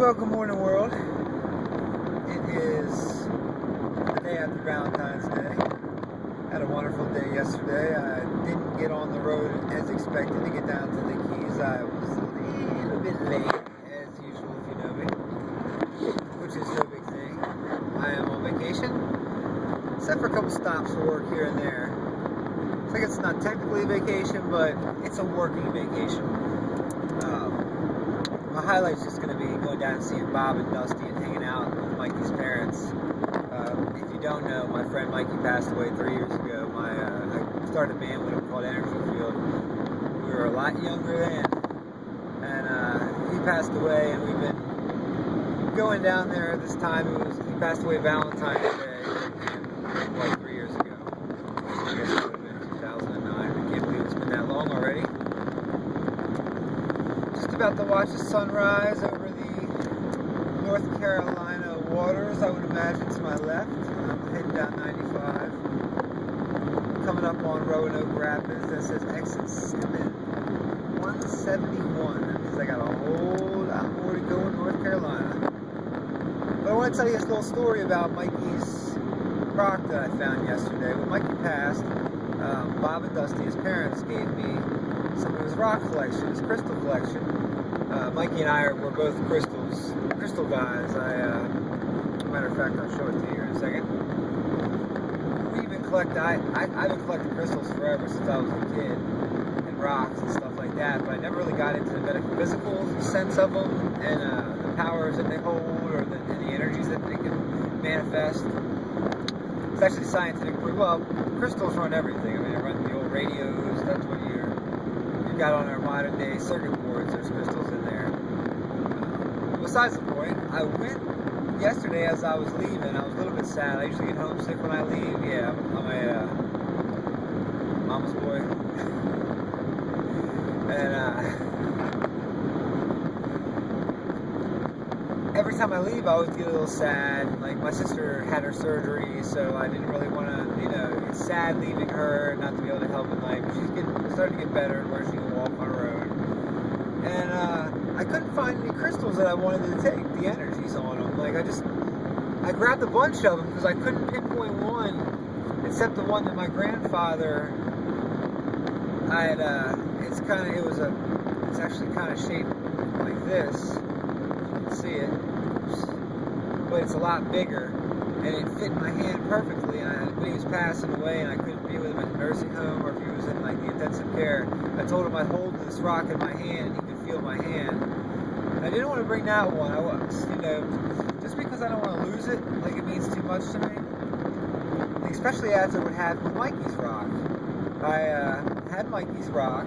Well, good morning, world. It is the day after Valentine's Day. Had a wonderful day yesterday. I didn't get on the road as expected to get down to the Keys. I was a little bit late, as usual, if you know me, which is no big thing. I am on vacation, except for a couple stops for work here and there. It's like it's not technically a vacation, but it's a working vacation. My highlight's just going to be going down and seeing Bob and Dusty and hanging out with Mikey's parents. If you don't know, my friend Mikey passed away 3 years ago. I started a band with him called Energy Field. We were a lot younger then, and he passed away, and we've been going down there this time. He passed away Valentine's Day, like 3 years ago. I guess it would have been 2009. I can't believe it's been that long already. About to watch the sunrise over the North Carolina waters, I would imagine, to my left. I'm heading down 95. Coming up on Roanoke Rapids. That says exit 171. That means I got a whole lot more to go in North Carolina. But I want to tell you this little story about Mikey's rock that I found yesterday. When Mikey passed, Bob and Dusty, his parents, gave me some of his rock collection, his crystal collection. Mikey and I were both crystal guys. Matter of fact, I'll show it to you here in a second. I've been collecting crystals forever since I was a kid, and rocks and stuff like that, but I never really got into the metaphysical sense of them, and the powers that they hold, or the energies that they can manifest. It's actually scientific proof. Well, crystals run everything. I mean, they run the old radios. That's what you've got on our modern day circuit boards. There's crystals in there. Besides the point, I went yesterday as I was leaving. I was a little bit sad. I usually get homesick when I leave. Yeah, I'm a mama's boy. And every time I leave, I always get a little sad. Like, my sister had her surgery, so I didn't really want to, it's sad leaving her, not to be able to help in life. She's starting to get better and where she can walk on her own. And I couldn't find any crystals that I wanted to take the energies on them. Like, I grabbed a bunch of them because I couldn't pinpoint one, except the one that my grandfather, it's actually kind of shaped like this. You can see it, but it's a lot bigger, and it fit my hand perfectly. And when he was passing away, and I couldn't be with him at the nursing home, or if he was in like the intensive care, I told him I'd hold this rock in my hand, and he could feel my hand. And I didn't want to bring that one. I was, just because I don't want to lose it, like it means too much to me. Especially after what happened with Mikey's rock. I had Mikey's rock,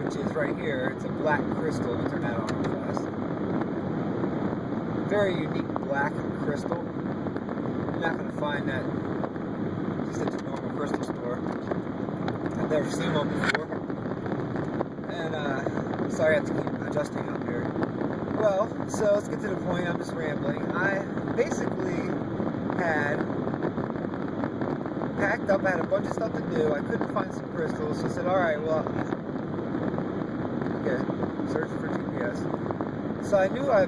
which is right here. It's a black crystal. Let me turn that on real fast. Very unique black crystal. You're not going to find that just at your normal crystal store. I've never seen one before. And, sorry I have to keep adjusting up here. Well, so let's get to the point. I'm just rambling. I basically had packed up. I had a bunch of stuff to do. I couldn't find some crystals, so I said, alright, well, okay, search for GPS. So I knew I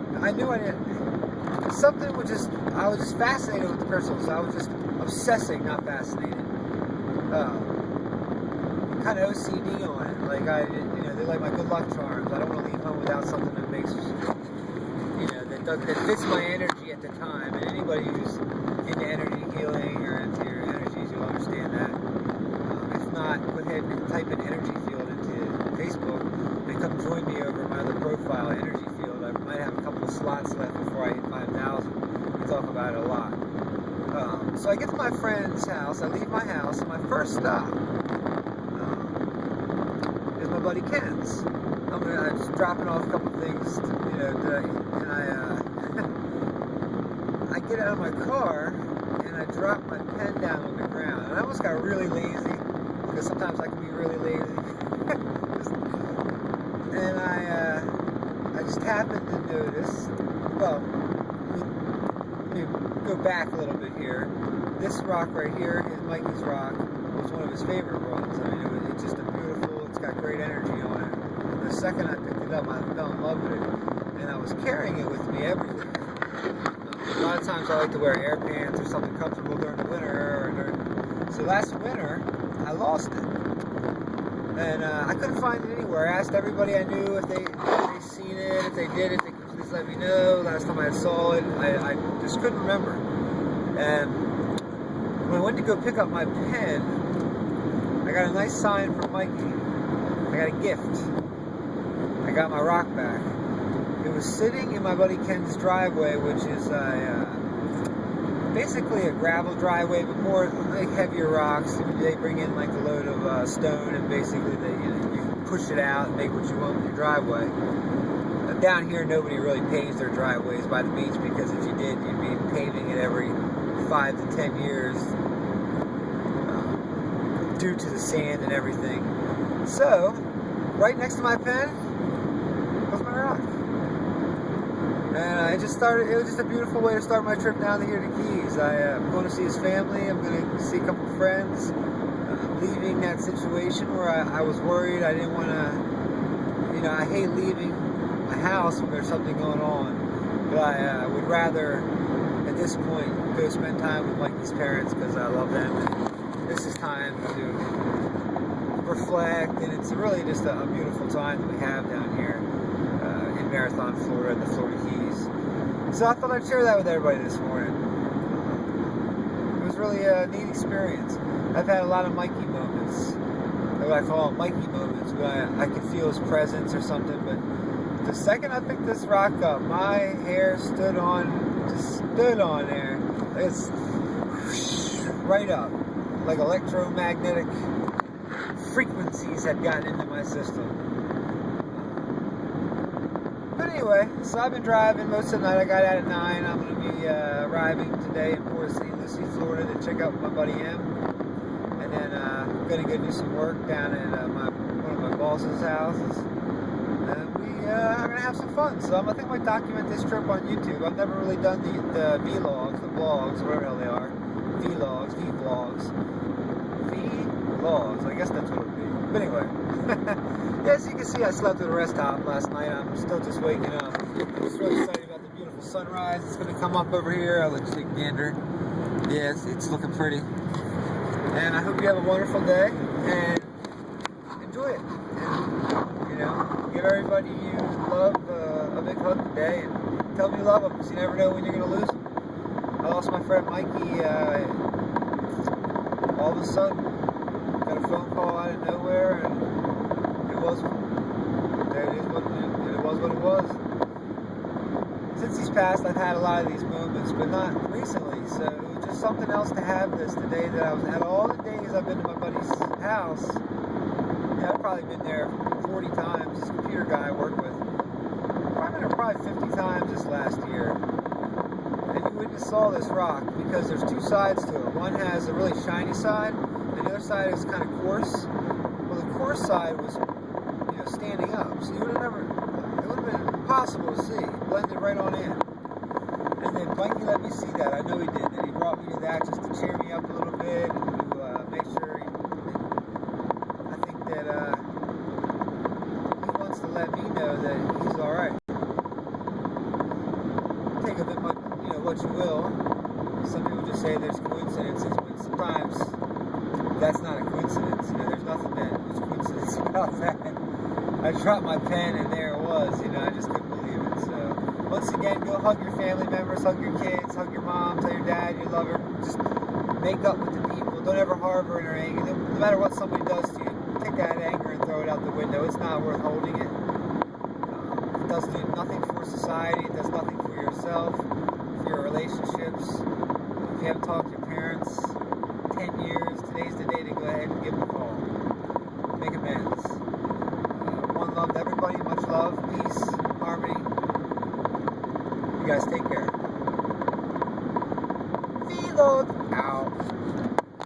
didn't, something was just, I was just fascinated with the crystals. I was just obsessing, not fascinated. Kind of OCD on it. Like, they're like my good luck charms. I don't want to leave home without something that makes, that fits my energy at the time. And anybody who's into energy healing or into your energies, you'll understand that. If not, go ahead and type an energy field into Facebook and come join me over my other profile, Energy Field. I might have a couple of slots left before I hit 5,000. We talk about it a lot. So I get to my friend's house. I leave my house, and my first stop is my buddy Ken's. I'm just dropping off a couple things, I get out of my car, and I drop my pen down on the ground. And I almost got really lazy, because sometimes I can be really lazy. And I just happened to notice, well, let me go back a little bit here. This rock right here is Mikey's rock. It was one of his favorite ones. I mean, it's just a beautiful, it's got great energy on it. The second I picked it up, I fell in love with it. And I was carrying it with me everywhere. A lot of times I like to wear air pants or something comfortable during the winter. So last winter, I lost it. And I couldn't find it anywhere. I asked everybody I knew if they'd seen it, if they did, if they could please let me know. Last time I saw it, I just couldn't remember. And when I went to go pick up my pen, I got a nice sign from Mikee. I got a gift. I got my rock back. It was sitting in my buddy Ken's driveway, which is basically a gravel driveway, but more like heavier rocks. They bring in like a load of stone, and basically you push it out and make what you want with your driveway. Down here, nobody really paves their driveways by the beach, because if you did, you'd be paving it every 5 to 10 years due to the sand and everything. So, right next to my pen was my rock. And it was just a beautiful way to start my trip down here to Keys. I'm going to see his family, I'm going to see a couple friends. Leaving that situation where I was worried, I didn't want to, I hate leaving my house when there's something going on. But I would rather, at this point, go spend time with Mikee's parents, because I love them. And this is time to reflect, and it's really just a beautiful time that we have down here in Marathon, Florida, the Florida Keys. So I thought I'd share that with everybody this morning. It was really a neat experience. I've had a lot of Mikee moments, what I call Mikee moments, where I could feel his presence or something, but the second I picked this rock up, my hair stood on there. It's right up, like electromagnetic frequencies had gotten into my system. But anyway, so I've been driving most of the night. I got out at 9. I'm going to be arriving today in Port St. Lucie, Florida, to check out my buddy M. And then I'm going to go do some work down at one of my boss's houses. And I'm going to have some fun. So I think I might document this trip on YouTube. I've never really done the vlogs, the blogs, whatever the hell they are. Vlogs. I guess that's what it would be. But anyway. As you can see, I slept at a rest stop last night. I'm still just waking up. I'm just really excited about the beautiful sunrise. It's going to come up over here. I'll let you take a gander. Yeah, it's looking pretty. And I hope you have a wonderful day and enjoy it. And, give everybody you love a big hug today, and tell them you love them, because you never know when you're going to lose them. I lost my friend Mikee all of a sudden. Got a phone call out of nowhere, and it was what it was. Since he's passed, I've had a lot of these moments, but not recently, so it was just something else to have this today that I was at. All the days I've been to my buddy's house, I've probably been there 40 times. This computer guy I work with, I've been there probably 50 times this last year. And you wouldn't have saw this rock, because there's two sides to it. One has a really shiny side, and the other side is kind of coarse. Well, the coarse side was, standing up, so you would have it would have been impossible to see. It blended right on in. And then Mikee let me see that. I know he did. And he brought me to that just to cheer me up a little bit, and to make sure I think that he wants to let me know that he's all right. Take of it, what you will. Some people just say there's coincidences, but sometimes that's not a coincidence. There's nothing that was coincidence about that. I dropped my pen, and there it was. I just couldn't believe it. So, once again, go hug your family members, hug your kids, hug your mom, tell your dad you love her. Just make up with the people. Don't ever harbor in her anger. No matter what somebody does to you, take that anger and throw it out the window. It's not worth holding it. It does nothing for society. It does nothing for yourself, for your relationships. If you haven't talked to your parents 10 years, today's the day to go ahead and give them a call. Make amends. One love to everybody. Much love, peace, harmony. You guys take care. Vlog out.